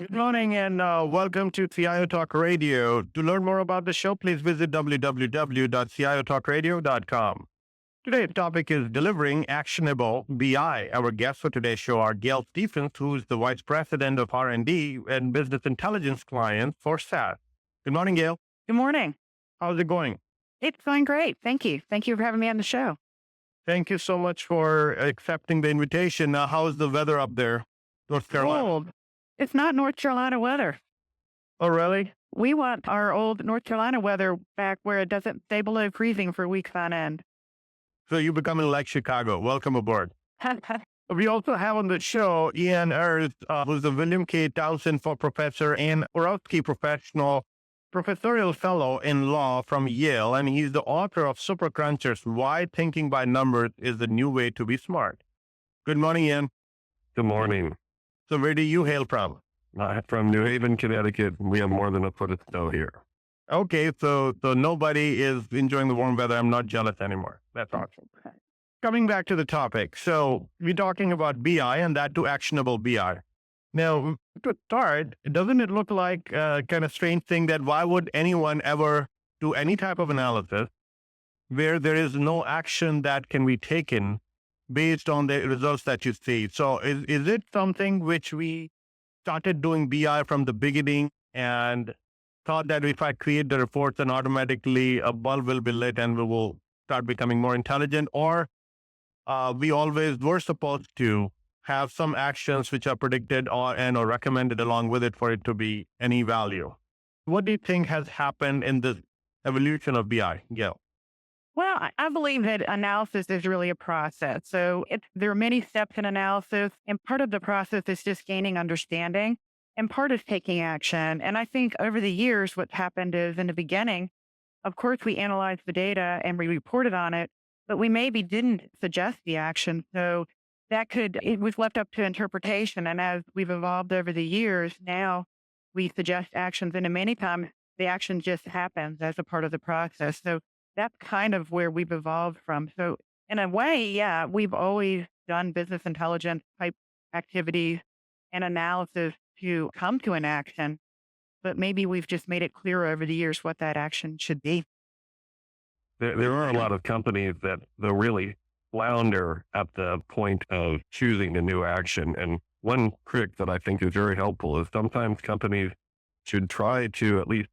Good morning and welcome to CIO Talk Radio. To learn more about the show, please visit www.ciotalkradio.com. Today's topic is delivering actionable BI. Our guests for today's show are Gail Stephens, who's the Vice President of R&D and Business Intelligence Client for SAS. Good morning, Gail. Good morning. How's it going? It's going great. Thank you. Thank you for having me on the show. Thank you so much for accepting the invitation. How's the weather up there, North Carolina? Cold. It's not North Carolina weather. Oh, really? We want our old North Carolina weather back where it doesn't stay below freezing for weeks on end. So you're becoming like Chicago. Welcome aboard. We also have on the show Ian Ayres, who's the William K. Townsend for Professor and Urowsky Professorial Fellow in Law from Yale, and he's the author of Super Crunchers, Why Thinking by Numbers is the New Way to Be Smart. Good morning, Ian. Good morning. So where do you hail from? I'm from New Haven, Connecticut. We have more than a foot of snow here. Okay, so nobody is enjoying the warm weather. I'm not jealous anymore. That's awesome. Coming back to the topic. So we're talking about BI and that to actionable BI. Now, to start, doesn't it look like a kind of strange thing that why would anyone ever do any type of analysis where there is no action that can be taken based on the results that you see? So is it something which we started doing BI from the beginning and thought that if I create the reports, then automatically a bulb will be lit and we will start becoming more intelligent? Or we always were supposed to have some actions which are predicted or recommended along with it for it to be any value? What do you think has happened in the evolution of BI, Gail? Well, I believe that analysis is really a process. So there are many steps in analysis, and part of the process is just gaining understanding, and part is taking action. And I think over the years, what's happened is in the beginning, of course, we analyzed the data and we reported on it, but we maybe didn't suggest the action. So it was left up to interpretation. And as we've evolved over the years, now we suggest actions, and many times the action just happens as a part of the process. So that's kind of where we've evolved from. So in a way, yeah, we've always done business intelligence type activities and analysis to come to an action, but maybe we've just made it clearer over the years what that action should be. There are a lot of companies that they'll really flounder at the point of choosing a new action. And one trick that I think is very helpful is sometimes companies should try to at least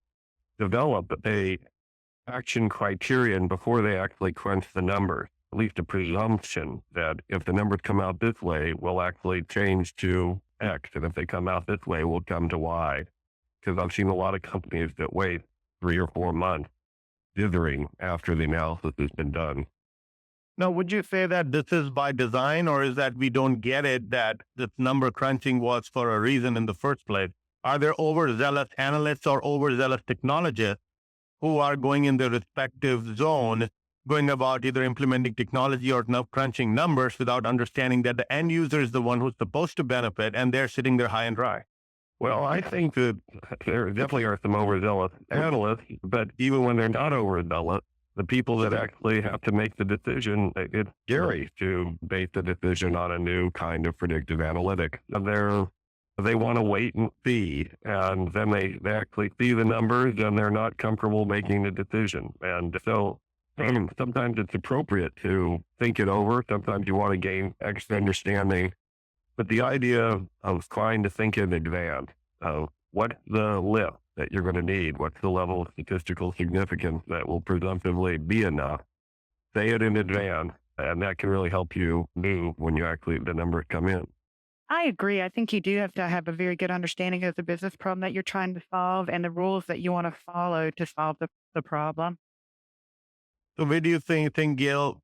develop a action criterion before they actually crunch the numbers, at least a presumption that if the numbers come out this way, we'll actually change to X. And if they come out this way, we'll come to Y. Because I've seen a lot of companies that wait 3 or 4 months dithering after the analysis has been done. Now, would you say that this is by design, or is that we don't get it, that this number crunching was for a reason in the first place? Are there overzealous analysts or overzealous technologists who are going in their respective zone, going about either implementing technology or crunching numbers without understanding that the end user is the one who's supposed to benefit, and they're sitting there high and dry? Well, I think that there definitely are some overzealous analysts, but even when they're not overzealous, the people that actually have to make the decision, it's scary to base the decision on a new kind of predictive analytic. They want to wait and see, and then they actually see the numbers and they're not comfortable making the decision. And so sometimes it's appropriate to think it over. Sometimes you want to gain extra understanding. But the idea of trying to think in advance of what's the lift that you're going to need, what's the level of statistical significance that will presumptively be enough, say it in advance, and that can really help you move when the numbers come in. I agree. I think you do have to have a very good understanding of the business problem that you're trying to solve and the rules that you want to follow to solve the problem. So where do you think, Gail,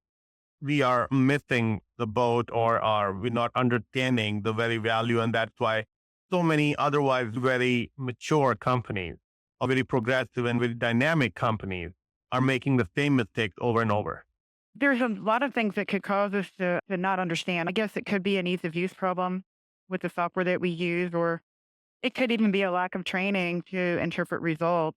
we are missing the boat, or are we not understanding the very value? And that's why so many otherwise very mature companies, or very progressive and very dynamic companies, are making the same mistakes over and over. There's a lot of things that could cause us to not understand. I guess it could be an ease of use problem with the software that we use, or it could even be a lack of training to interpret results.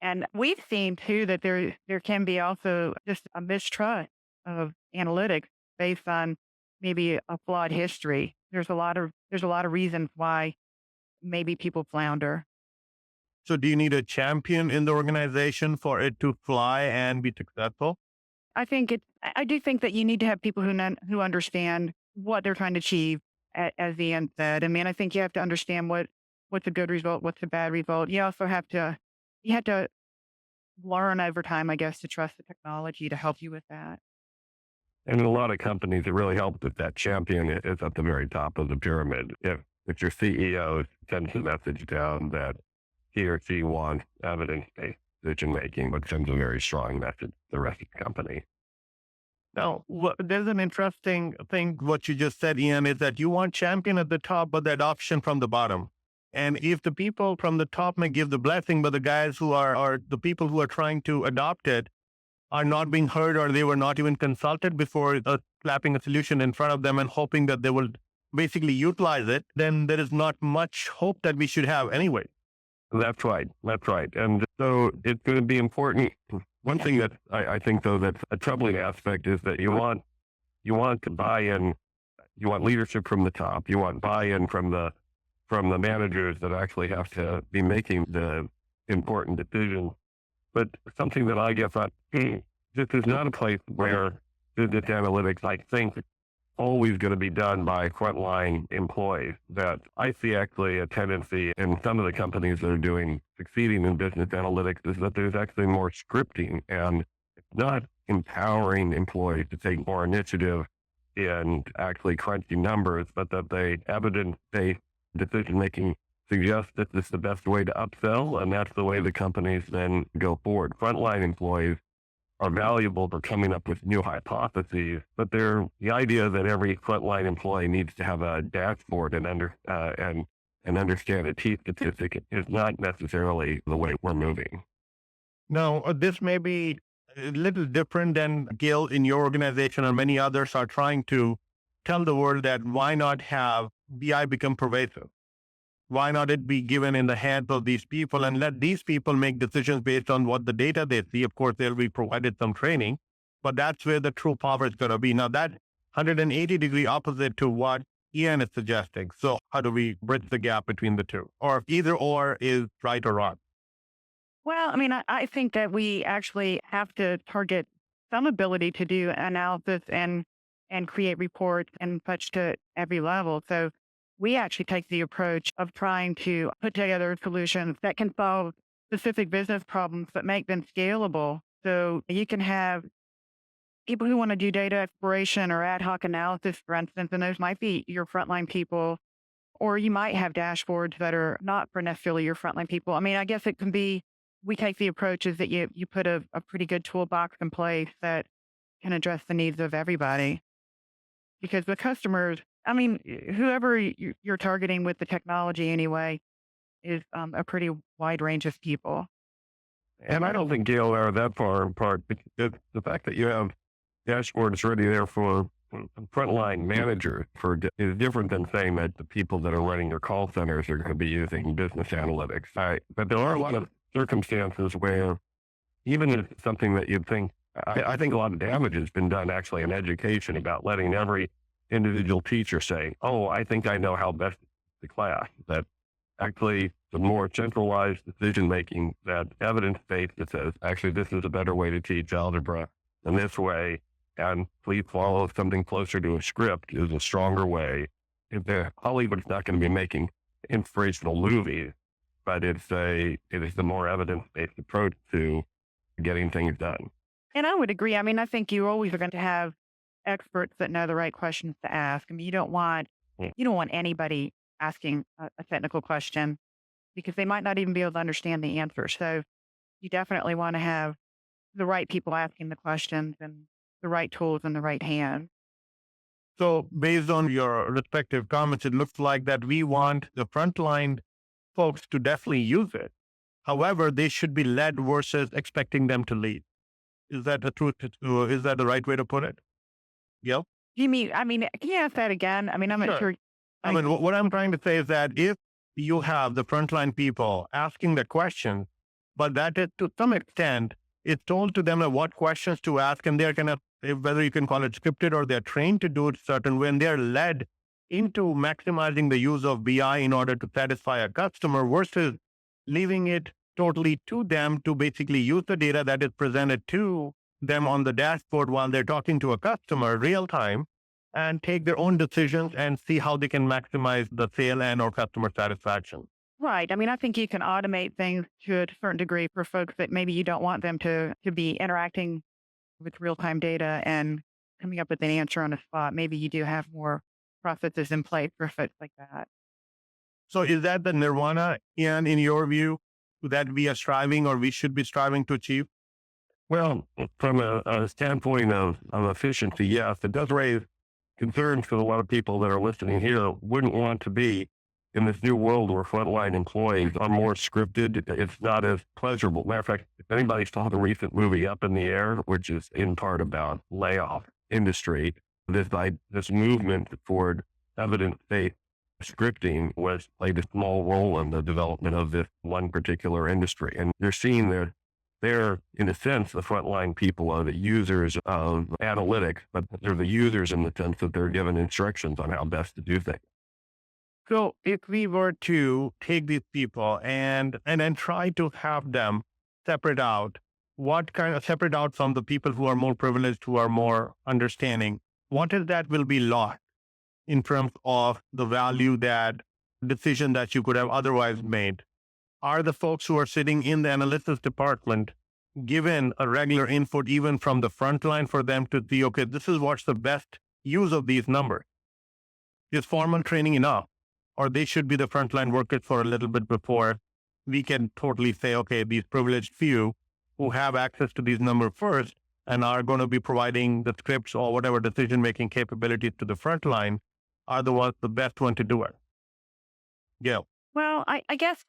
And we've seen too that there can be also just a mistrust of analytics based on maybe a flawed history. There's a lot of reasons why maybe people flounder. So do you need a champion in the organization for it to fly and be successful? I do think that you need to have people who understand what they're trying to achieve, as Ian said. I mean, I think you have to understand what's a good result, what's a bad result. You have to learn over time, I guess, to trust the technology to help you with that. And in a lot of companies, it really helps if that champion is at the very top of the pyramid. If your CEO sends a message down that he or she wants evidence-based decision making, but sends a very strong message to the rest of the company. Now, there's an interesting thing, what you just said, Ian, is that you want champion at the top, but the adoption from the bottom. And if the people from the top may give the blessing, but the guys who are the people who are trying to adopt it are not being heard, or they were not even consulted before slapping a solution in front of them and hoping that they will basically utilize it, then there is not much hope that we should have anyway. That's right. That's right. And so it's going to be important. One thing that I think, though, that's a troubling aspect is that you want to buy in, you want leadership from the top, you want buy-in from the managers that actually have to be making the important decisions. But something that I guess this is not a place where business analytics, I think, always going to be done by frontline employees. That I see actually a tendency in some of the companies that are succeeding in business analytics is that there's actually more scripting and it's not empowering employees to take more initiative in actually crunching numbers, but that they evidence-based decision-making suggests that this is the best way to upsell, and that's the way the companies then go forward. Frontline employees are valuable for coming up with new hypotheses, but the idea that every frontline employee needs to have a dashboard and understand a T statistic is not necessarily the way we're moving. Now, this may be a little different than Gail in your organization, or many others are trying to tell the world that why not have BI become pervasive? Why not it be given in the hands of these people and let these people make decisions based on what the data they see? Of course, they'll be provided some training, but that's where the true power is going to be. Now, that 180-degree opposite to what Ian is suggesting. So how do we bridge the gap between the two? Or if either or is right or wrong? Well, I mean, I think that we actually have to target some ability to do analysis and create reports and such to every level. So we actually take the approach of trying to put together solutions that can solve specific business problems but make them scalable. So you can have people who want to do data exploration or ad hoc analysis, for instance, and those might be your frontline people, or you might have dashboards that are not for necessarily your frontline people. I mean, I guess it can be, we take the approach is that you put a pretty good toolbox in place that can address the needs of everybody. Because the customers, I mean, whoever you're targeting with the technology anyway is a pretty wide range of people. And I don't think, Gail, are that far apart. The fact that you have dashboards ready there for frontline managers is different than saying that the people that are running your call centers are going to be using business analytics. But there are a lot of circumstances where even if it's something that you'd think, I think a lot of damage has been done actually in education about letting every individual teacher say, oh, I think I know how best the class. That actually the more centralized decision-making, that evidence-based that says, actually, this is a better way to teach algebra than this way, and please follow something closer to a script is a stronger way. If Hollywood's not going to be making inspirational movies, but it is the more evidence-based approach to getting things done. And I would agree. I mean, I think you always are going to have experts that know the right questions to ask. I mean, you don't want anybody asking a technical question because they might not even be able to understand the answer. So you definitely want to have the right people asking the questions and the right tools in the right hands. So based on your respective comments, it looks like that we want the frontline folks to definitely use it. However, they should be led versus expecting them to lead. Is that the truth? Is that the right way to put it? Gail? Can you ask that again? I mean, I'm not sure. I mean, what I'm trying to say is that if you have the frontline people asking the question, but that is to some extent, it's told to them what questions to ask, and they're kind of, whether you can call it scripted or they're trained to do it certain way, and they're led into maximizing the use of BI in order to satisfy a customer versus leaving it totally to them to basically use the data that is presented to them on the dashboard while they're talking to a customer real time and take their own decisions and see how they can maximize the sale and or customer satisfaction. Right. I mean, I think you can automate things to a certain degree for folks that maybe you don't want them to be interacting with real-time data and coming up with an answer on the spot. Maybe you do have more processes in place for folks like that. So is that the nirvana, Ian, in your view, that we are striving or we should be striving to achieve? Well, from a standpoint of efficiency, yes, it does raise concerns for a lot of people that are listening here wouldn't want to be in this new world where frontline employees are more scripted. It's not as pleasurable. Matter of fact, if anybody saw the recent movie Up in the Air, which is in part about layoff industry, this movement toward evidence-based scripting played a small role in the development of this one particular industry. And you're seeing that they're, in a sense, the frontline people are the users of analytics, but they're the users in the sense that they're given instructions on how best to do things. So if we were to take these people and then try to have them separate out from the people who are more privileged, who are more understanding, what is that will be lost in terms of the value that decision that you could have otherwise made? Are the folks who are sitting in the analytics department given a regular input even from the front line for them to see, okay, this is what's the best use of these numbers? Is formal training enough? Or they should be the frontline workers for a little bit before we can totally say, okay, these privileged few who have access to these numbers first and are going to be providing the scripts or whatever decision-making capabilities to the frontline are the best one to do it. Gail. Well, I guess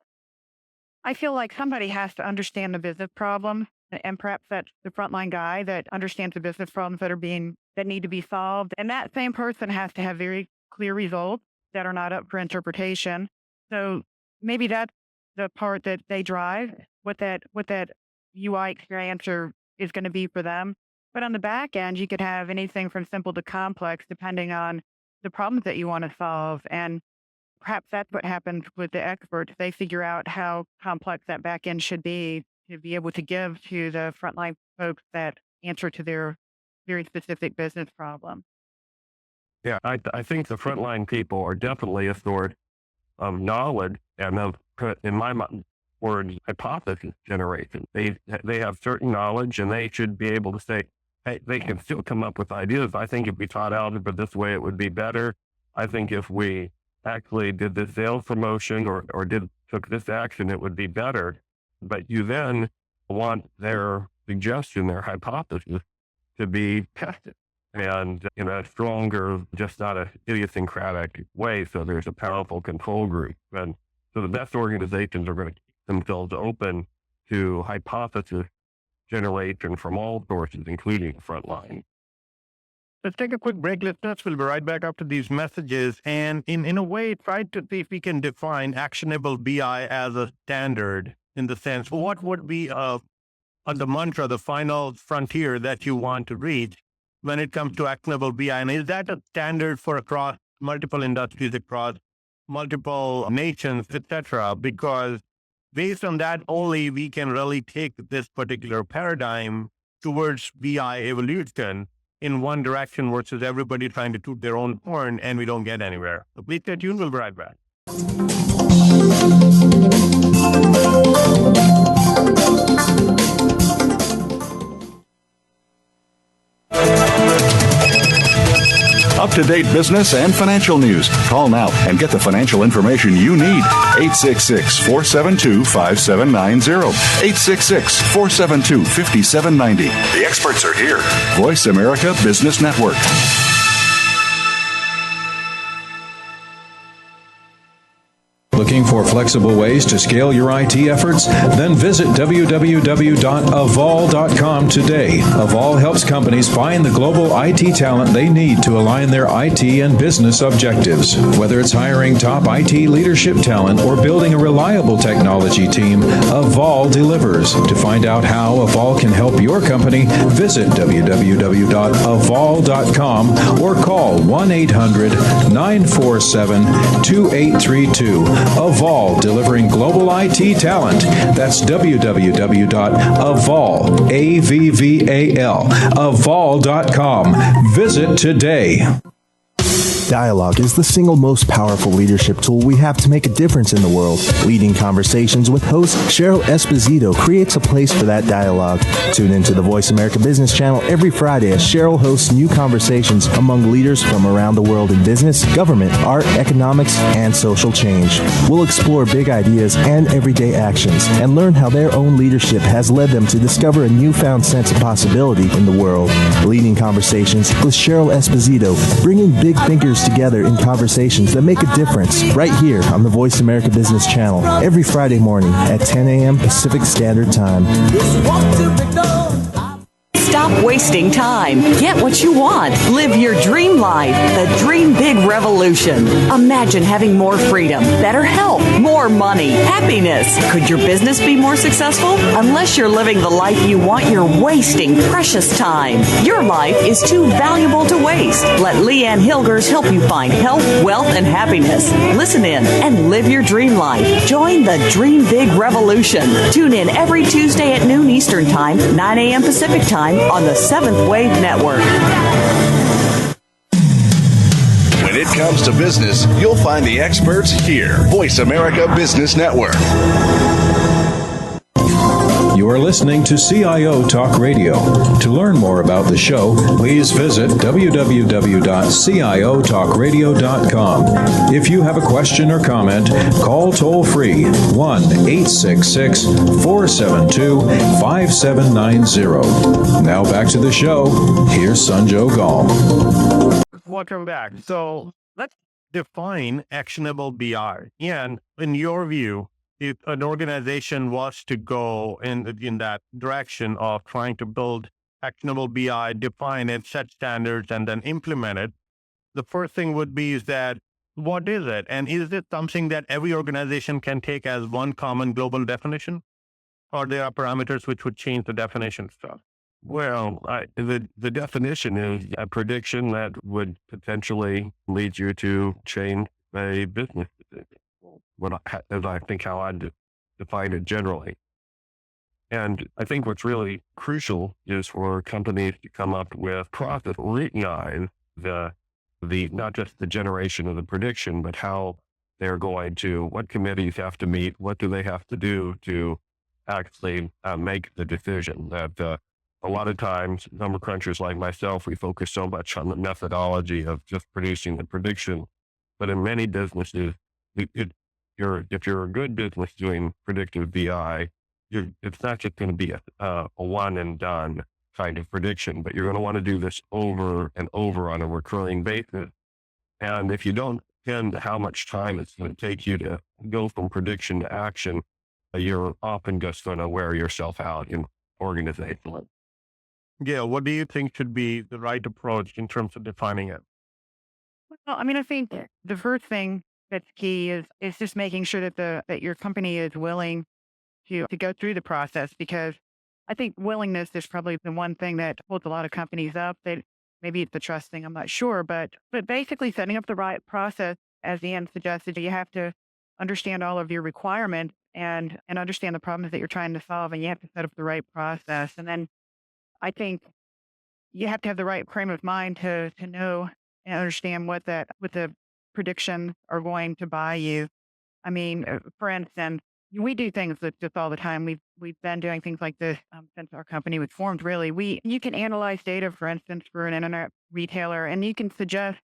I feel like somebody has to understand the business problem, and perhaps that's the frontline guy that understands the business problems that need to be solved. And that same person has to have very clear results that are not up for interpretation. So maybe that's the part that they drive, what that UI experience is going to be for them. But on the back end, you could have anything from simple to complex, depending on the problems that you want to solve. And perhaps that's what happens with the experts. They figure out how complex that back end should be to be able to give to the frontline folks that answer to their very specific business problem. Yeah, I think the frontline people are definitely a sort of knowledge and of, in my words, hypothesis generation. They have certain knowledge and they should be able to say, hey, they can still come up with ideas. I think if we taught algebra this way, it would be better. I think if we actually did this sales promotion or took this action, it would be better. But you then want their suggestion, their hypothesis to be tested. And in a stronger, just not a idiosyncratic way. So there's a powerful control group. And so the best organizations are going to keep themselves open to hypothesis generation from all sources, including frontline. Let's take a quick break, listeners. We'll be right back after these messages. And in a way, try to see if we can define actionable BI as a standard in the sense, what would be the mantra, the final frontier that you want to reach when it comes to actionable BI? And is that a standard for across multiple industries, across multiple nations, etc.? Because based on that only, we can really take this particular paradigm towards BI evolution in one direction versus everybody trying to toot their own horn, and we don't get anywhere. So please stay tuned. We'll be right back. Up-to-date business and financial news. Call now and get the financial information you need. 866-472-5790. 866-472-5790. The experts are here. Voice America Business Network. Looking for flexible ways to scale your IT efforts? Then visit www.avol.com today. Avol helps companies find the global IT talent they need to align their IT and business objectives. Whether it's hiring top IT leadership talent or building a reliable technology team, Avol delivers. To find out how Avol can help your company, visit www.avol.com or call 1-800-947-2832. Avol, delivering global IT talent. That's www.avol, A-V-V-A-L, avol.com. Visit today. Dialogue is the single most powerful leadership tool we have to make a difference in the world. Leading Conversations with host Cheryl Esposito creates a place for that dialogue. Tune into the Voice America Business Channel every Friday as Cheryl hosts new conversations among leaders from around the world in business, government, art, economics, and social change. We'll explore big ideas and everyday actions and learn how their own leadership has led them to discover a newfound sense of possibility in the world. Leading Conversations with Cheryl Esposito, bringing big thinkers together in conversations that make a difference right here on the Voice America Business Channel every Friday morning at 10 a.m. Pacific Standard Time. Stop wasting time. Get what you want. Live your dream life. The Dream Big Revolution. Imagine having more freedom, better health, more money, happiness. Could your business be more successful? Unless you're living the life you want, you're wasting precious time. Your life is too valuable to waste. Let Leanne Hilgers help you find health, wealth, and happiness. Listen in and live your dream life. Join the Dream Big Revolution. Tune in every Tuesday at noon Eastern Time, 9 a.m. Pacific Time on the Seventh Wave Network. When it comes to business, you'll find the experts here. Voice America Business Network. You are listening to CIO Talk Radio. To learn more about the show, please visit www.ciotalkradio.com. If you have a question or comment, call toll-free 1-866-472-5790. Now back to the show. Here's Sanjog Aul. Welcome back. So let's define actionable BI. And in your view, if an organization was to go in that direction of trying to build actionable BI, define it, set standards, and then implement it, the first thing would be is that, what is it? And is it something that every organization can take as one common global definition? Or there are parameters which would change the definition stuff? Well, the definition is a prediction that would potentially lead you to change a business decision. As I think how I define it generally. And I think what's really crucial is for companies to come up with process, recognize the not just the generation of the prediction, but how they're going to, what committees have to meet, what do they have to do to actually make the decision. That a lot of times, number crunchers like myself, we focus so much on the methodology of just producing the prediction, but in many businesses, if you're a good business doing predictive BI, it's not just going to be a one and done kind of prediction, but you're going to want to do this over and over on a recurring basis. And if you don't spend how much time it's going to take you to go from prediction to action, you're often just going to wear yourself out in organizational. Gail, what do you think should be the right approach in terms of defining it? Well, I mean, I think the first thing that's key is just making sure that your company is willing to go through the process, because I think willingness is probably the one thing that holds a lot of companies up. That maybe it's the trust thing, I'm not sure, but basically setting up the right process, as Ian suggested, you have to understand all of your requirements and understand the problems that you're trying to solve, and you have to set up the right process. And then I think you have to have the right frame of mind to know and understand what the predictions are going to buy you. I mean, for instance, we do things that just all the time. We've been doing things like this since our company was formed. Really, you can analyze data, for instance, for an internet retailer, and you can suggest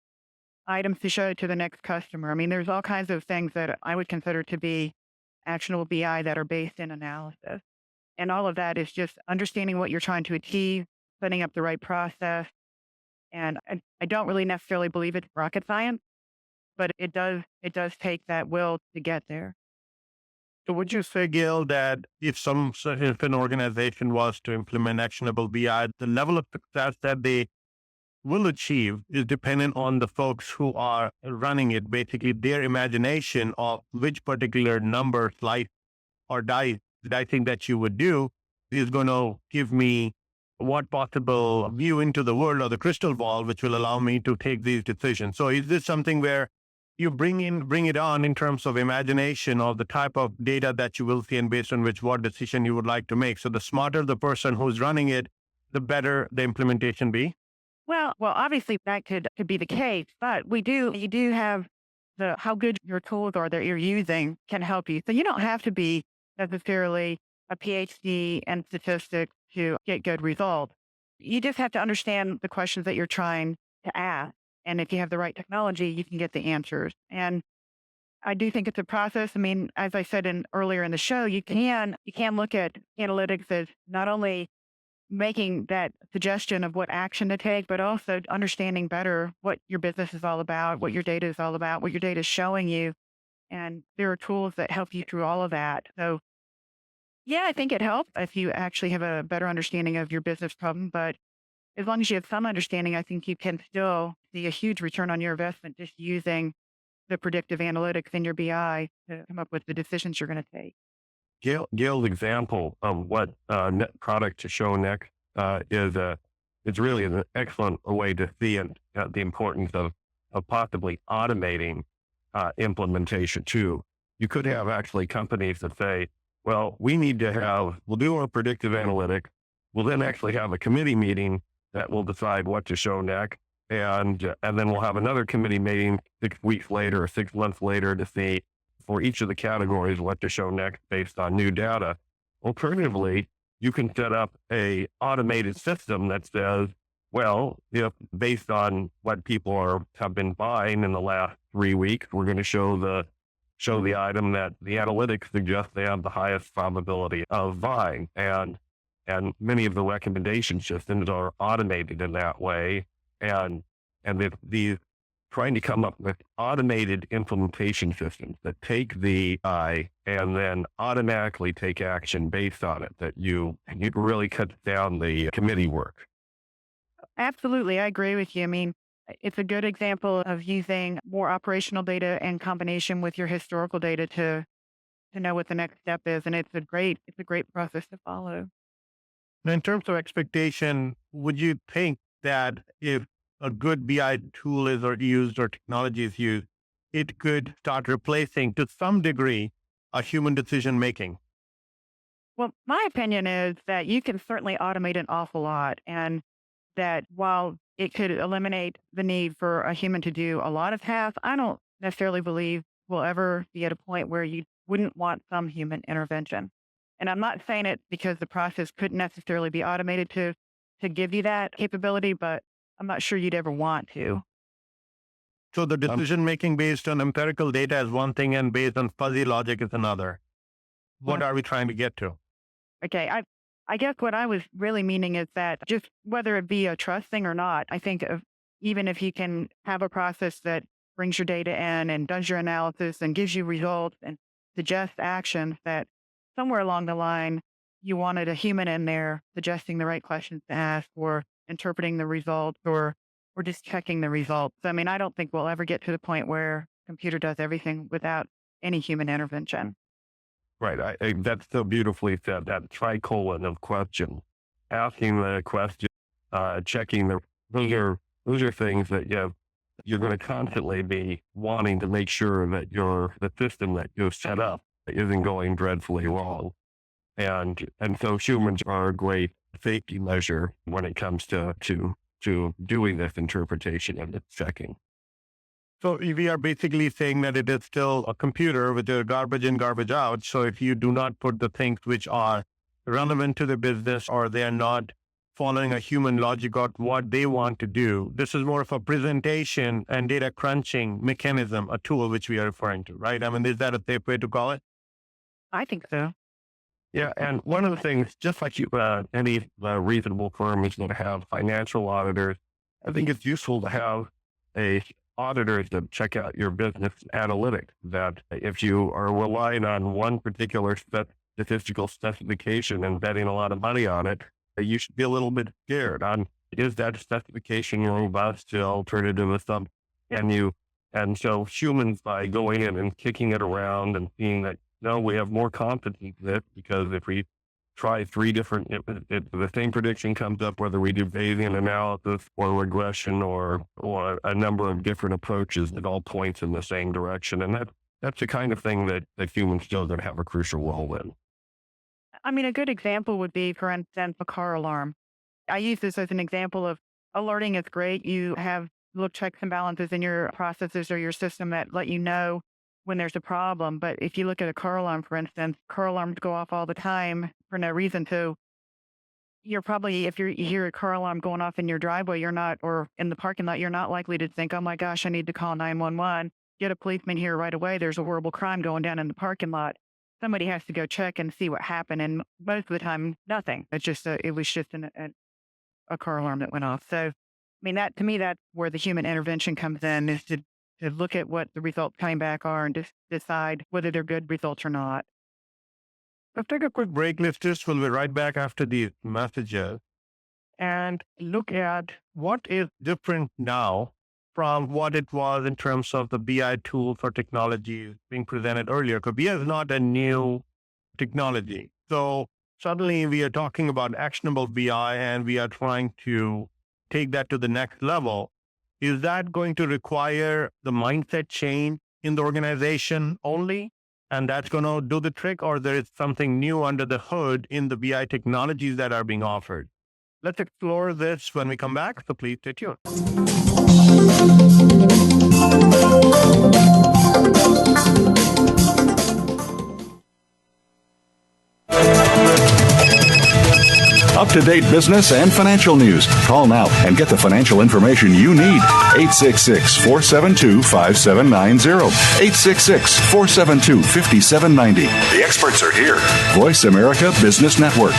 items to show to the next customer. I mean, there's all kinds of things that I would consider to be actionable BI that are based in analysis, and all of that is just understanding what you're trying to achieve, setting up the right process. And I don't really necessarily believe it's rocket science. but it does take that will to get there. So would you say, Gail, that if an organization was to implement actionable BI, the level of success that they will achieve is dependent on the folks who are running it, basically their imagination of which particular number, slice, or dicing that you would do is going to give me what possible view into the world or the crystal ball, which will allow me to take these decisions. So is this something where you bring it on in terms of imagination of the type of data that you will see and based on which what decision you would like to make? So the smarter the person who's running it, the better the implementation be? Well, obviously that could be the case, but you do have how good your tools are that you're using can help you. So you don't have to be necessarily a PhD in statistics to get good results. You just have to understand the questions that you're trying to ask. And if you have the right technology, you can get the answers. And I do think it's a process. I mean, as I said earlier in the show, you can look at analytics as not only making that suggestion of what action to take, but also understanding better what your business is all about, what your data is all about, what your data is showing you. And there are tools that help you through all of that. So yeah, I think it helps if you actually have a better understanding of your business problem. But as long as you have some understanding, I think you can still see a huge return on your investment just using the predictive analytics in your BI to come up with the decisions you're going to take. Gail's example of what net product to show next is really an excellent way to see the importance of possibly automating implementation too. You could have actually companies that say, well, we'll do a predictive analytic. We'll then actually have a committee meeting that will decide what to show next. And then we'll have another committee meeting 6 weeks later or 6 months later to see for each of the categories what to show next based on new data. Alternatively, you can set up a automated system that says, well, if based on what people have been buying in the last 3 weeks, we're going to show the item that the analytics suggest they have the highest probability of buying. And many of the recommendation systems are automated in that way. And these trying to come up with automated implementation systems that take the eye and then automatically take action based on it, that you really cut down the committee work. Absolutely. I agree with you. I mean, it's a good example of using more operational data in combination with your historical data to know what the next step is. And it's a great process to follow. Now, in terms of expectation, would you think that if a good BI tool is used or technology is used, it could start replacing to some degree a human decision making? Well, my opinion is that you can certainly automate an awful lot, and that while it could eliminate the need for a human to do a lot of tasks, I don't necessarily believe we'll ever be at a point where you wouldn't want some human intervention. And I'm not saying it because the process couldn't necessarily be automated to give you that capability, but I'm not sure you'd ever want to. So the decision making based on empirical data is one thing and based on fuzzy logic is another. What are we trying to get to? Okay, I guess what I was really meaning is that just whether it be a trust thing or not, I think even if you can have a process that brings your data in and does your analysis and gives you results and suggests actions, that somewhere along the line, you wanted a human in there suggesting the right questions to ask or interpreting the results or just checking the results. I mean, I don't think we'll ever get to the point where computer does everything without any human intervention. Right. That's so beautifully said, that tricolon of questions. Asking the question, checking those are things that you're going to constantly be wanting to make sure that the system that you've set up isn't going dreadfully wrong. And so humans are a great safety measure when it comes to doing this interpretation and checking. So we are basically saying that it is still a computer with a garbage in, garbage out. So if you do not put the things which are relevant to the business or they are not following a human logic of what they want to do, this is more of a presentation and data crunching mechanism, a tool which we are referring to, right? I mean, is that a safe way to call it? I think so. Yeah, and one of the things, just like any reasonable firm is going to have financial auditors, I think it's useful to have a auditors to check out your business analytics, that if you are relying on one particular statistical specification and betting a lot of money on it, you should be a little bit scared on, is that specification robust to alternative assumptions? And so humans, by going in and kicking it around and seeing that, no, we have more confidence in this, because if we try three different, the same prediction comes up, whether we do Bayesian analysis or regression or a number of different approaches, it all points in the same direction. And that's the kind of thing that humans still going to have a crucial role in. I mean, a good example would be, for instance, a car alarm. I use this as an example of alerting is great. You have little checks and balances in your processes or your system that let you know when there's a problem. But if you look at a car alarm, for instance, car alarms go off all the time for no reason. So you're probably, if you hear a car alarm going off in your driveway, you're not, or in the parking lot, you're not likely to think, oh my gosh, I need to call 911, get a policeman here right away. There's a horrible crime going down in the parking lot. Somebody has to go check and see what happened. And most of the time, nothing. It's just, it was just a car alarm that went off. So, I mean, that to me, that's where the human intervention comes in, is to look at what the results coming back are and just decide whether they're good results or not. Let's take a quick break, listeners. We'll be right back after these messages and look at what is different now from what it was in terms of the BI tools or technologies being presented earlier. Because BI is not a new technology. So suddenly we are talking about actionable BI and we are trying to take that to the next level. Is that going to require the mindset change in the organization only? And that's going to do the trick, or there is something new under the hood in the BI technologies that are being offered? Let's explore this when we come back, so please stay tuned. Up-to-date business and financial news. Call now and get the financial information you need. 866-472-5790. 866-472-5790. The experts are here. Voice America Business Network.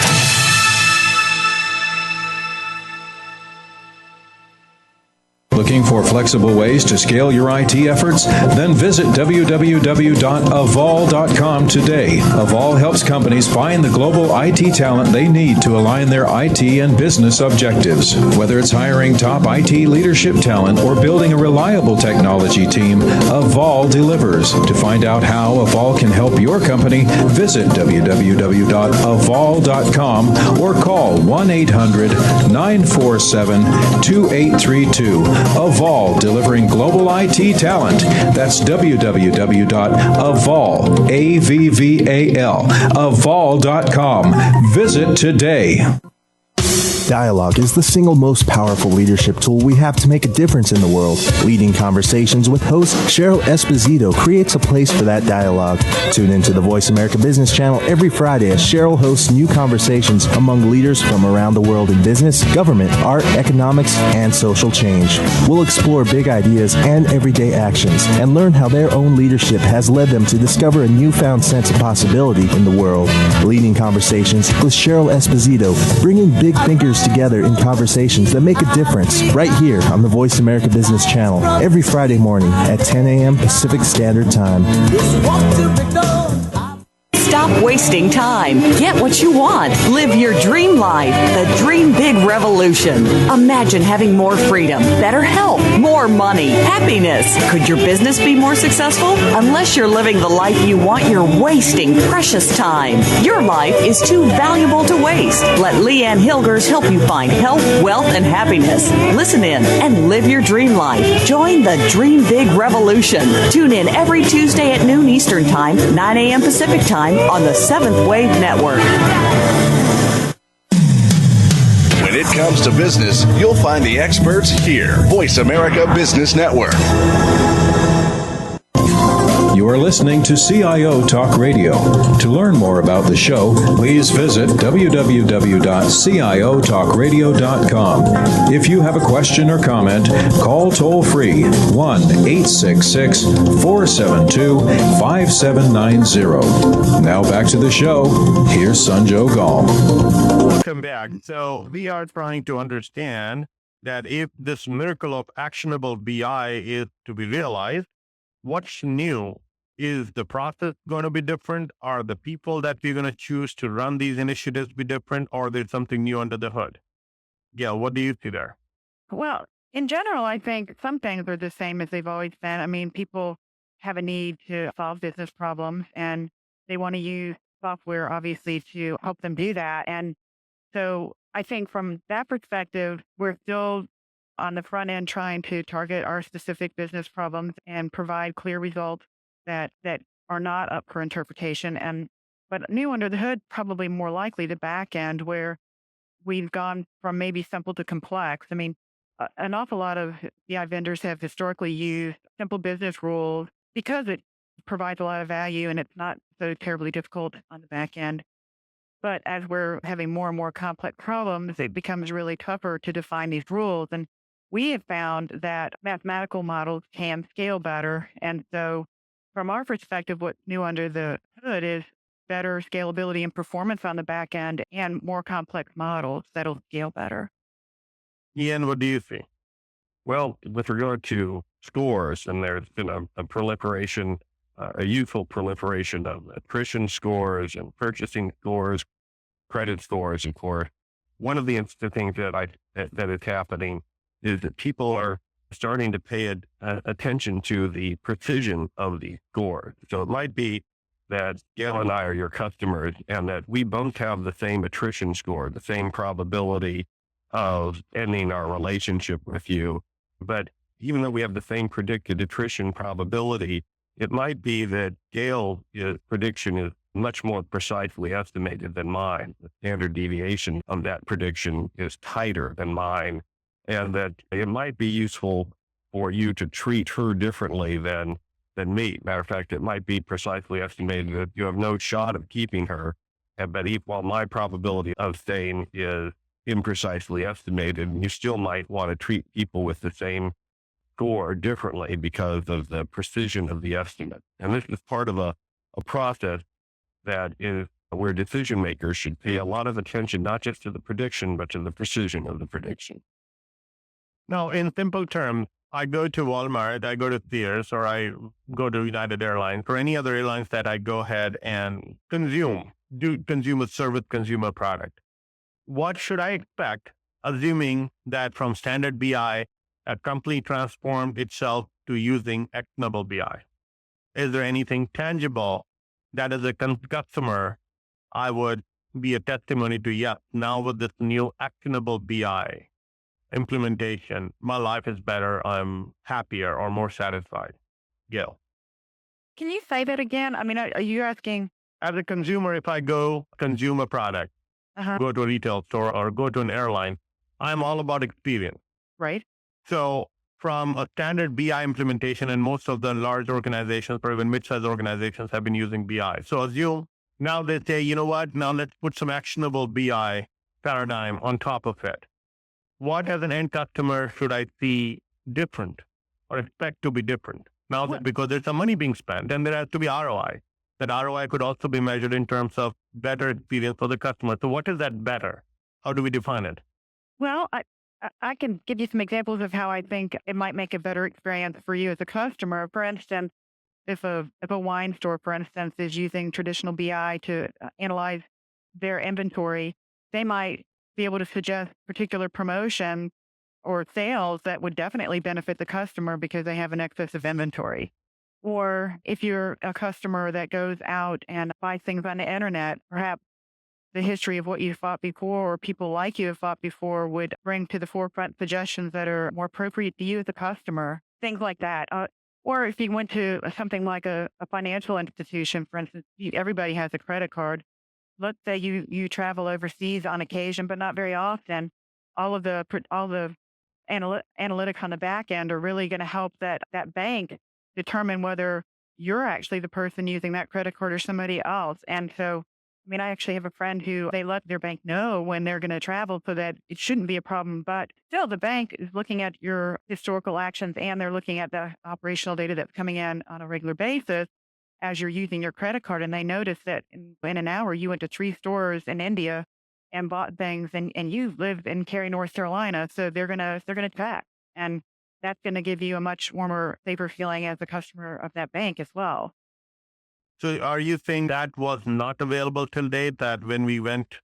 Looking for flexible ways to scale your IT efforts? Then visit www.avol.com today. Avol helps companies find the global IT talent they need to align their IT and business objectives. Whether it's hiring top IT leadership talent or building a reliable technology team, Avol delivers. To find out how Avol can help your company, visit www.avol.com or call 1-800-947-2832. Avol, delivering global IT talent. That's www.avol, A-V-V-A-L, avol.com. Visit today. Dialogue is the single most powerful leadership tool we have to make a difference in the world. Leading Conversations with host Cheryl Esposito creates a place for that dialogue. Tune into the Voice America Business Channel every Friday as Cheryl hosts new conversations among leaders from around the world in business, government, art, economics, and social change. We'll explore big ideas and everyday actions and learn how their own leadership has led them to discover a newfound sense of possibility in the world. Leading Conversations with Cheryl Esposito, bringing big thinkers together in conversations that make a difference, right here on the Voice America Business Channel every Friday morning at 10 a.m. Pacific Standard Time. Stop wasting time. Get what you want. Live your dream life. The Dream Big Revolution. Imagine having more freedom, better health, more money, happiness. Could your business be more successful? Unless you're living the life you want, you're wasting precious time. Your life is too valuable to waste. Let Leanne Hilgers help you find health, wealth, and happiness. Listen in and live your dream life. Join the Dream Big Revolution. Tune in every Tuesday at noon Eastern Time, 9 a.m. Pacific Time on the Seventh Wave Network. When it comes to business, you'll find the experts here. Voice America Business Network. You are listening to CIO Talk Radio. To learn more about the show, please visit www.ciotalkradio.com. If you have a question or comment, call toll-free 1-866-472-5790. Now back to the show. Here's Sanjog Aul. Welcome back. So we are trying to understand that if this miracle of actionable BI is to be realized, what's new? Is the process going to be different? Are the people that we're going to choose to run these initiatives be different? Or there's something new under the hood? Gail, what do you see there? Well, in general, I think some things are the same as they've always been. I mean, people have a need to solve business problems and they want to use software, obviously, to help them do that. And so I think from that perspective, we're still on the front end trying to target our specific business problems and provide clear results that are not up for interpretation. But new under the hood, probably more likely the back end where we've gone from maybe simple to complex. I mean, an awful lot of BI vendors have historically used simple business rules because it provides a lot of value and it's not so terribly difficult on the back end. But as we're having more and more complex problems, it becomes really tougher to define these rules. And we have found that mathematical models can scale better. And so from our perspective, what's new under the hood is better scalability and performance on the back end and more complex models that'll scale better. Ian, what do you see? Well, with regard to scores, and there's been a proliferation, a youthful proliferation of attrition scores and purchasing scores, credit scores, of course. One of the things that is happening is that people are starting to pay attention to the precision of the scores. So it might be that Gail and I are your customers and that we both have the same attrition score, the same probability of ending our relationship with you. But even though we have the same predicted attrition probability, it might be that Gail's prediction is much more precisely estimated than mine. The standard deviation of that prediction is tighter than mine, and that it might be useful for you to treat her differently than me. Matter of fact, it might be precisely estimated that you have no shot of keeping her, but while my probability of staying is imprecisely estimated, you still might want to treat people with the same score differently because of the precision of the estimate. And this is part of a process that is where decision makers should pay a lot of attention, not just to the prediction, but to the precision of the prediction. Now, in simple terms, I go to Walmart, I go to Sears, or I go to United Airlines, or any other airlines that I go ahead and consume a service, consume a product. What should I expect, assuming that from standard BI, a company transformed itself to using actionable BI? Is there anything tangible that as a customer, I would be a testimony to, yes, now with this new actionable BI implementation, my life is better, I'm happier or more satisfied? Gail. Can you say that again? I mean, are you asking? As a consumer, if I go consume a product, go to a retail store or go to an airline, I'm all about experience. Right. So from a standard BI implementation, and most of the large organizations or even mid-sized organizations have been using BI. So assume now they say, you know what, now let's put some actionable BI paradigm on top of it. What as an end customer should I see different or expect to be different? Now that because there's some money being spent and there has to be ROI. That ROI could also be measured in terms of better experience for the customer. So what is that better? How do we define it? Well, I can give you some examples of how I think it might make a better experience for you as a customer. For instance, if a wine store, for instance, is using traditional BI to analyze their inventory, they might be able to suggest particular promotion or sales that would definitely benefit the customer because they have an excess of inventory. Or if you're a customer that goes out and buys things on the internet, perhaps the history of what you thought before or people like you have thought before would bring to the forefront suggestions that are more appropriate to you as a customer, things like that. Or if you went to something like a financial institution, for instance, everybody has a credit card. Let's say you travel overseas on occasion, but not very often. All the analytics on the back end are really going to help that bank determine whether you're actually the person using that credit card or somebody else. And so, I mean, I actually have a friend who they let their bank know when they're going to travel so that it shouldn't be a problem. But still, the bank is looking at your historical actions and they're looking at the operational data that's coming in on a regular basis as you're using your credit card. And they notice that in an hour, you went to 3 stores in India and bought things, and you live in Cary, North Carolina, so they're gonna check, and that's gonna give you a much warmer, safer feeling as a customer of that bank as well. So are you saying that was not available till date, that when we went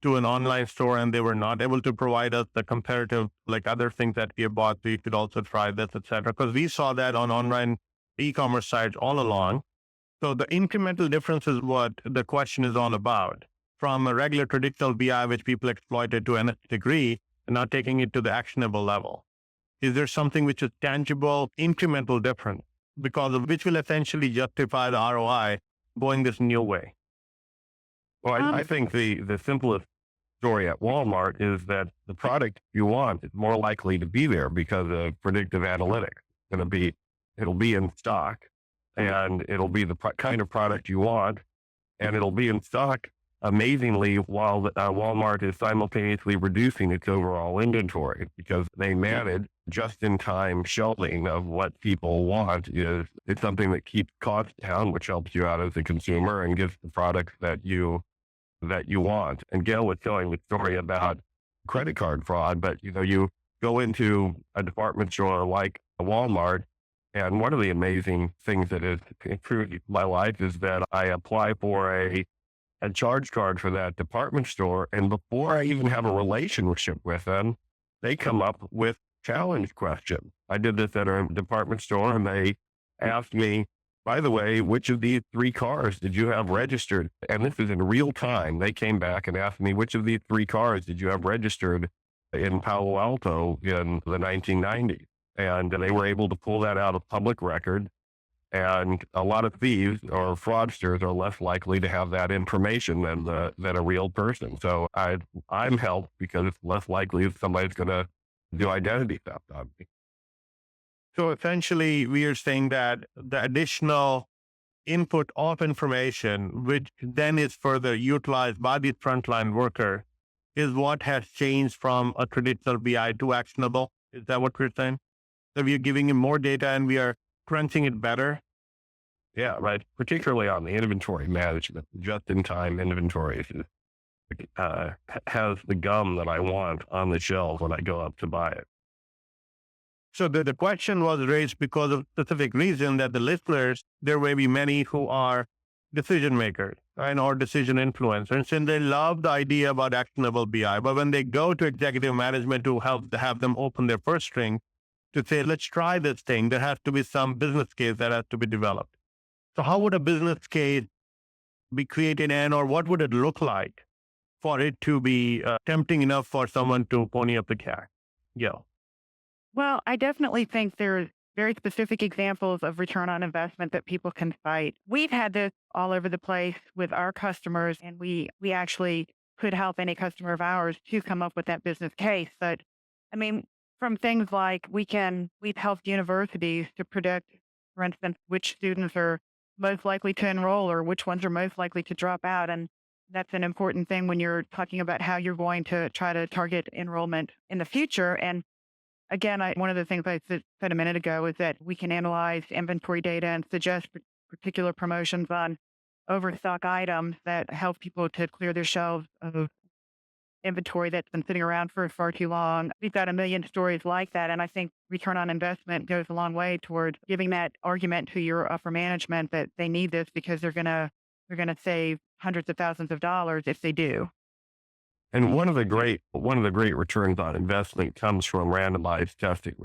to an online store and they were not able to provide us the comparative, like other things that we have bought, we could also try this, etc. Because we saw that on online e-commerce sites all along. So the incremental difference is what the question is all about. From a regular traditional BI, which people exploited to a degree, and not taking it to the actionable level. Is there something which is tangible, incremental difference, because of which will essentially justify the ROI going this new way? Well, I think the simplest story at Walmart is that the product you want is more likely to be there because of predictive analytics. It'll be in stock, and it'll be the kind of product you want, and it'll be in stock amazingly while Walmart is simultaneously reducing its overall inventory, because they manage just-in-time shelving of what people want. It's something that keeps costs down, which helps you out as a consumer and gives the products that you want. And Gail was telling the story about credit card fraud, but you go into a department store like a Walmart, and one of the amazing things that has improved my life is that I apply for a charge card for that department store, and before I even have a relationship with them, they come up with challenge questions. I did this at a department store, and they asked me, by the way, which of these 3 cars did you have registered? And this is in real time. They came back and asked me, which of these 3 cars did you have registered in Palo Alto in the 1990s? And they were able to pull that out of public record. And a lot of thieves or fraudsters are less likely to have that information than a real person. So I'm helped because it's less likely somebody's going to do identity theft on me. So essentially, we are saying that the additional input of information, which then is further utilized by the frontline worker, is what has changed from a traditional BI to actionable. Is that what we're saying? So we are giving him more data and we are crunching it better? Yeah, right. Particularly on the inventory management, just-in-time inventory has the gum that I want on the shelf when I go up to buy it. So the question was raised because of specific reason that the listeners, there may be many who are decision makers, right, or decision influencers, and they love the idea about actionable BI. But when they go to executive management to help to have them open their purse string to say, let's try this thing, there has to be some business case that has to be developed. So how would a business case be created, and or what would it look like for it to be tempting enough for someone to pony up the cash? Yeah. Well, I definitely think there's very specific examples of return on investment that people can cite. We've had this all over the place with our customers, and we actually could help any customer of ours to come up with that business case. But I mean, from things like we've helped universities to predict, for instance, which students are most likely to enroll or which ones are most likely to drop out. And that's an important thing when you're talking about how you're going to try to target enrollment in the future. And again, one of the things I said a minute ago is that we can analyze inventory data and suggest particular promotions on overstock items that help people to clear their shelves of inventory that's been sitting around for far too long. We've got a million stories like that. And I think return on investment goes a long way toward giving that argument to your upper management that they need this because they're going to save hundreds of thousands of dollars if they do. And one of the great returns on investment comes from randomized testing.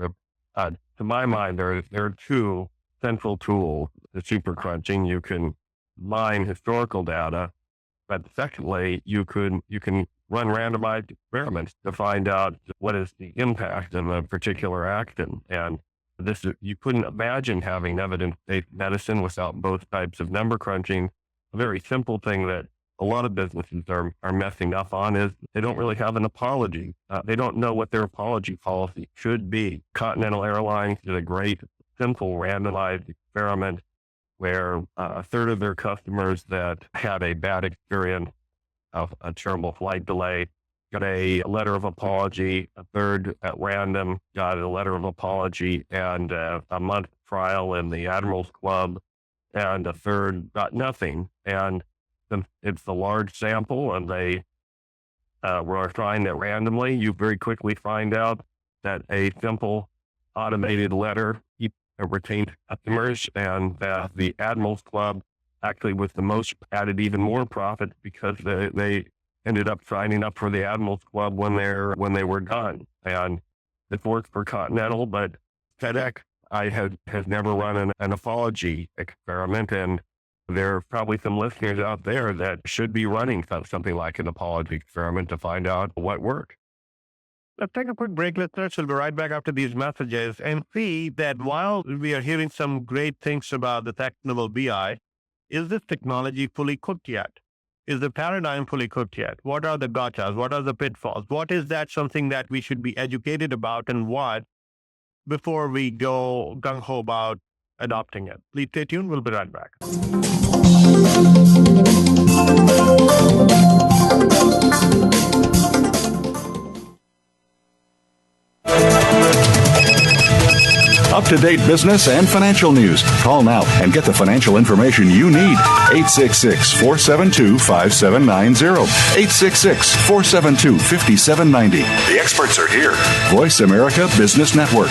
To my mind, there are 2 central tools: the super crunching. You can mine historical data, but secondly, you can run randomized experiments to find out what is the impact of a particular action. And you couldn't imagine having evidence-based medicine without both types of number crunching. A very simple thing that a lot of businesses are messing up on is they don't really have an apology. They don't know what their apology policy should be. Continental Airlines did a great, simple randomized experiment where a third of their customers that had a bad experience of a terrible flight delay got a letter of apology. A third at random got a letter of apology and a month trial in the Admirals Club, and a third got nothing. And it's a large sample, and they were assigned it randomly, you very quickly find out that a simple automated letter retained customers, and that the Admirals Club actually was the most, added even more profit because they ended up signing up for the Admirals Club when they were done. And it worked for Continental, but FedEx has never run an apology experiment, and there are probably some listeners out there that should be running something like an apology experiment to find out what worked. Let's take a quick break, listeners. We'll be right back after these messages and see that while we are hearing some great things about the Actionable BI, is this technology fully cooked yet? Is the paradigm fully cooked yet? What are the gotchas? What are the pitfalls? What is that something that we should be educated about, and what before we go gung-ho about adopting it? Please stay tuned. We'll be right back. Up-to-date business and financial news. Call now and get the financial information you need. 866-472-5790. 866-472-5790. The experts are here. Voice America Business Network.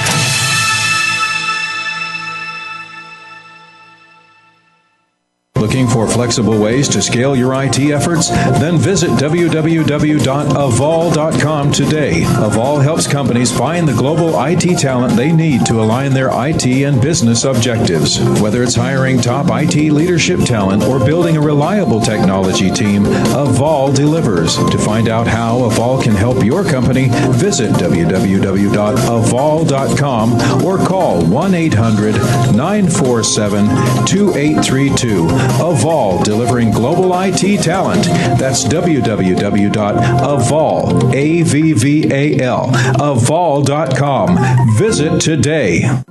Looking for flexible ways to scale your IT efforts? Then visit www.avol.com today. Avol helps companies find the global IT talent they need to align their IT and business objectives. Whether it's hiring top IT leadership talent or building a reliable technology team, Avol delivers. To find out how Avol can help your company, visit www.avol.com or call 1-800-947-2832. Avol, delivering global IT talent. That's www.avol, A-V-V-A-L, avol.com. Visit today.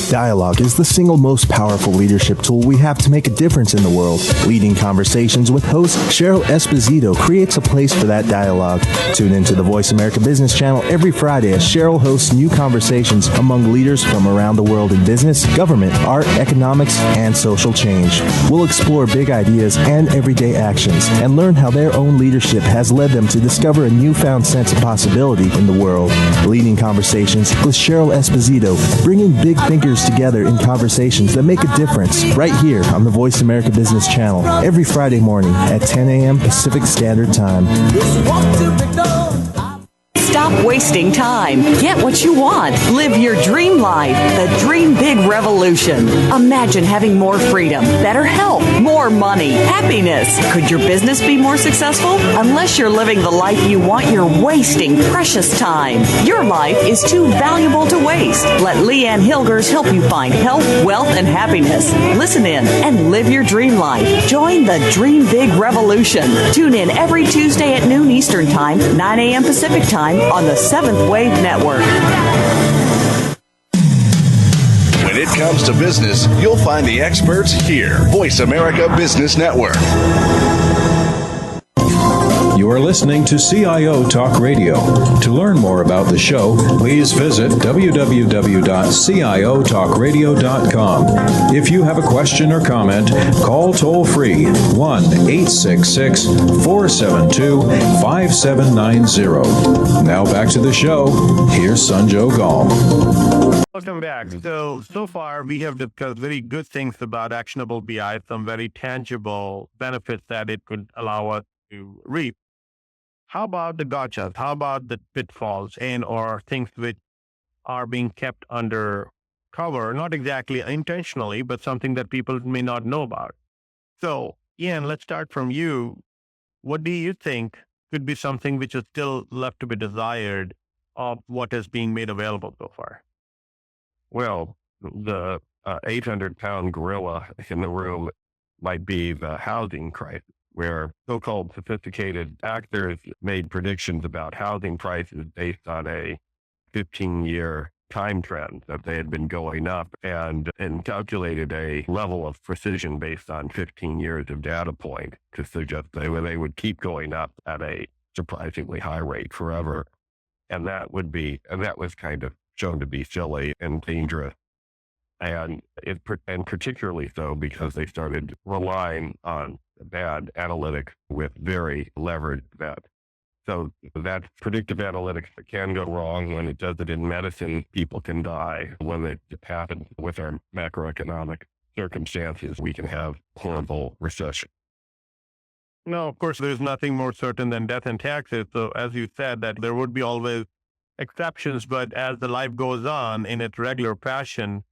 Dialogue is the single most powerful leadership tool we have to make a difference in the world. Leading Conversations with host Cheryl Esposito creates a place for that dialogue. Tune into the Voice America Business Channel every Friday as Cheryl hosts new conversations among leaders from around the world in business, government, art, economics, and social change. We'll explore big ideas and everyday actions and learn how their own leadership has led them to discover a newfound sense of possibility in the world. Leading Conversations with Cheryl Esposito, bringing big thinkers together in conversations that make a difference, right here on the Voice America Business Channel every Friday morning at 10 a.m. Pacific Standard Time. Stop wasting time. Get what you want. Live your dream life. The Dream Big Revolution. Imagine having more freedom, better health, more money, happiness. Could your business be more successful? Unless you're living the life you want, you're wasting precious time. Your life is too valuable to waste. Let Leanne Hilgers help you find health, wealth, and happiness. Listen in and live your dream life. Join the Dream Big Revolution. Tune in every Tuesday at noon Eastern Time, 9 a.m. Pacific Time on the Seventh Wave Network. When it comes to business, you'll find the experts here. Voice America Business Network. You are listening to CIO Talk Radio. To learn more about the show, please visit www.ciotalkradio.com. If you have a question or comment, call toll-free 1-866-472-5790. Now back to the show. Here's Sanjog Aul. Welcome back. So far we have discussed very good things about Actionable BI, some very tangible benefits that it could allow us to reap. How about the gotchas? How about the pitfalls and or things which are being kept under cover, not exactly intentionally, but something that people may not know about? So, Ian, let's start from you. What do you think could be something which is still left to be desired of what is being made available so far? Well, the 800-pound gorilla in the room might be the housing crisis, where so-called sophisticated actors made predictions about housing prices based on a 15-year time trend that they had been going up, and calculated a level of precision based on 15 years of data point to suggest they would keep going up at a surprisingly high rate forever. And that was kind of shown to be silly and dangerous. And particularly so because they started relying on bad analytics with very leveraged bets. So that predictive analytics that can go wrong. When it does it in medicine, people can die. When it happens with our macroeconomic circumstances, we can have horrible recession. No, of course, there's nothing more certain than death and taxes. So as you said, that there would be always exceptions, but as the life goes on in its regular fashion,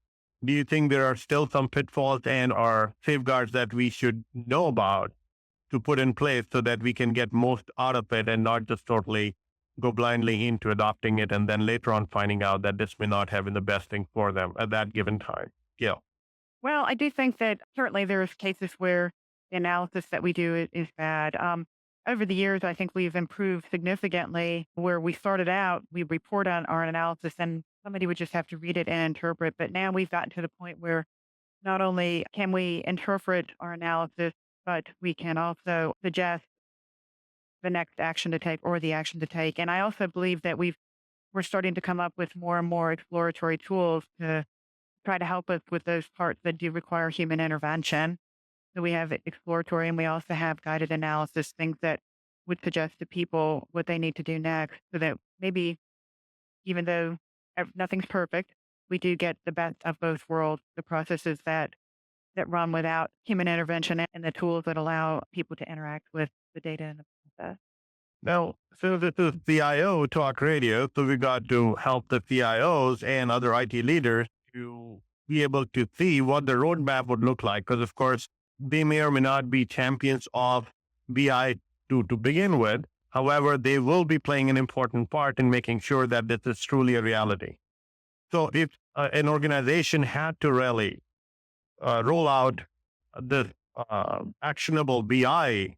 do you think there are still some pitfalls and or safeguards that we should know about to put in place so that we can get most out of it and not just totally go blindly into adopting it and then later on finding out that this may not have been the best thing for them at that given time? Yeah. Well, I do think that certainly there's cases where the analysis that we do is bad. Over the years, I think we've improved significantly. Where we started out, we report on our analysis and somebody would just have to read it and interpret. But now we've gotten to the point where not only can we interpret our analysis, but we can also suggest the next action to take or the action to take. And I also believe that we're starting to come up with more and more exploratory tools to try to help us with those parts that do require human intervention. So we have exploratory and we also have guided analysis, things that would suggest to people what they need to do next so that maybe even though nothing's perfect, we do get the best of both worlds, the processes that run without human intervention and the tools that allow people to interact with the data in the process. Now, so this is CIO Talk Radio, so we got to help the CIOs and other IT leaders to be able to see what the roadmap would look like. Because, of course, they may or may not be champions of BI to begin with. However, they will be playing an important part in making sure that this is truly a reality. So if an organization had to really roll out this actionable BI,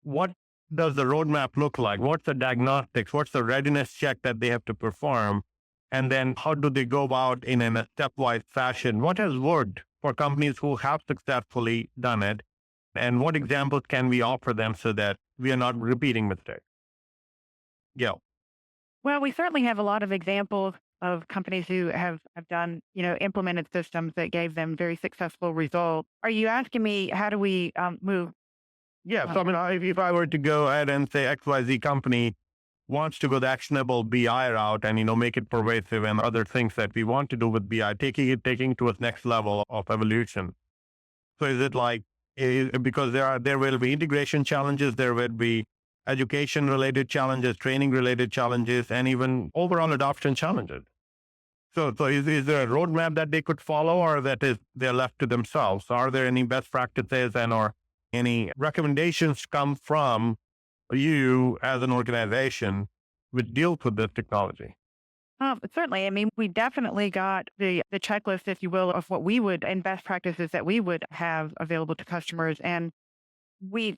what does the roadmap look like? What's the diagnostics? What's the readiness check that they have to perform? And then how do they go about in a stepwise fashion? What has worked for companies who have successfully done it? And what examples can we offer them so that we are not repeating mistakes? Yeah. Well, we certainly have a lot of examples of companies who have done, implemented systems that gave them very successful results. Are you asking me how do we move? Yeah. So, if I were to go ahead and say XYZ company wants to go the actionable BI route and, make it pervasive and other things that we want to do with BI, taking to its next level of evolution. So is it like, because there will be integration challenges, there will be education related challenges, training related challenges, and even overall adoption challenges. So is there a roadmap that they could follow, or they're left to themselves? Are there any best practices or any recommendations come from you as an organization which deals with this technology? Certainly. We definitely got the checklist, if you will, of what we would and best practices that we would have available to customers. And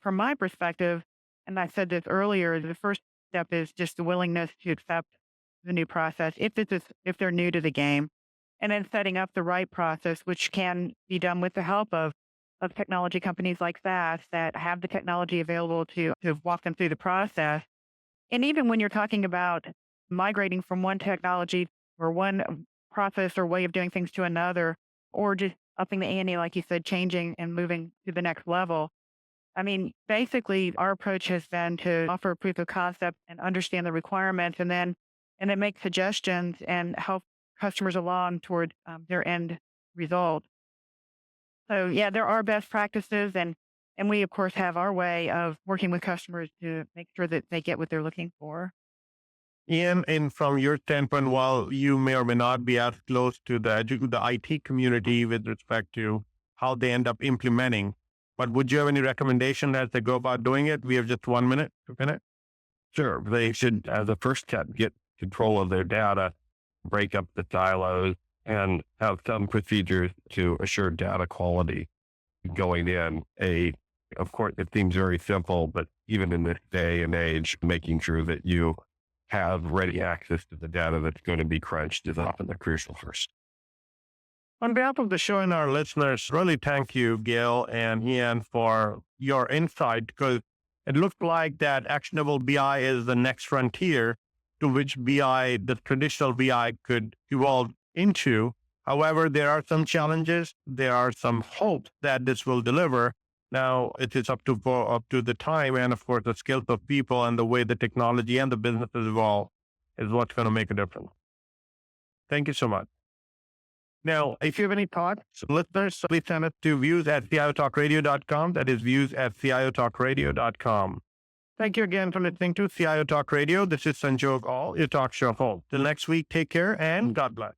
from my perspective, and I said this earlier, the first step is just the willingness to accept the new process if they're new to the game, and then setting up the right process, which can be done with the help of technology companies like SAS that have the technology available to walk them through the process. And even when you're talking about migrating from one technology or one process or way of doing things to another, or just upping the ante, like you said, changing and moving to the next level. Basically, our approach has been to offer a proof of concept and understand the requirements and then make suggestions and help customers along toward their end result. So yeah, there are best practices and we of course have our way of working with customers to make sure that they get what they're looking for. Ian, and from your standpoint, while you may or may not be as close to the IT community with respect to how they end up implementing, but would you have any recommendation as they go about doing it? We have just 1 minute to finish. Sure. They should, as a first step, get control of their data, break up the silos, and have some procedures to assure data quality going in. Of course, it seems very simple, but even in this day and age, making sure that you have ready access to the data that's going to be crunched is often the crucial first. On behalf of the show and our listeners, really thank you, Gail and Ian, for your insight, because it looks like that actionable BI is the next frontier to which the traditional BI could evolve into. However, there are some challenges. There are some hopes that this will deliver. Now it is up to the time and of course the skills of people and the way the technology and the businesses evolve is what's going to make a difference. Thank you so much. Now, if you have any thoughts, listeners, please send it to views@ciotalkradio.com. That is views@ciotalkradio.com. Thank you again for listening to CIO Talk Radio. This is Sanjog Aul, your talk show host. Till next week, take care and God bless.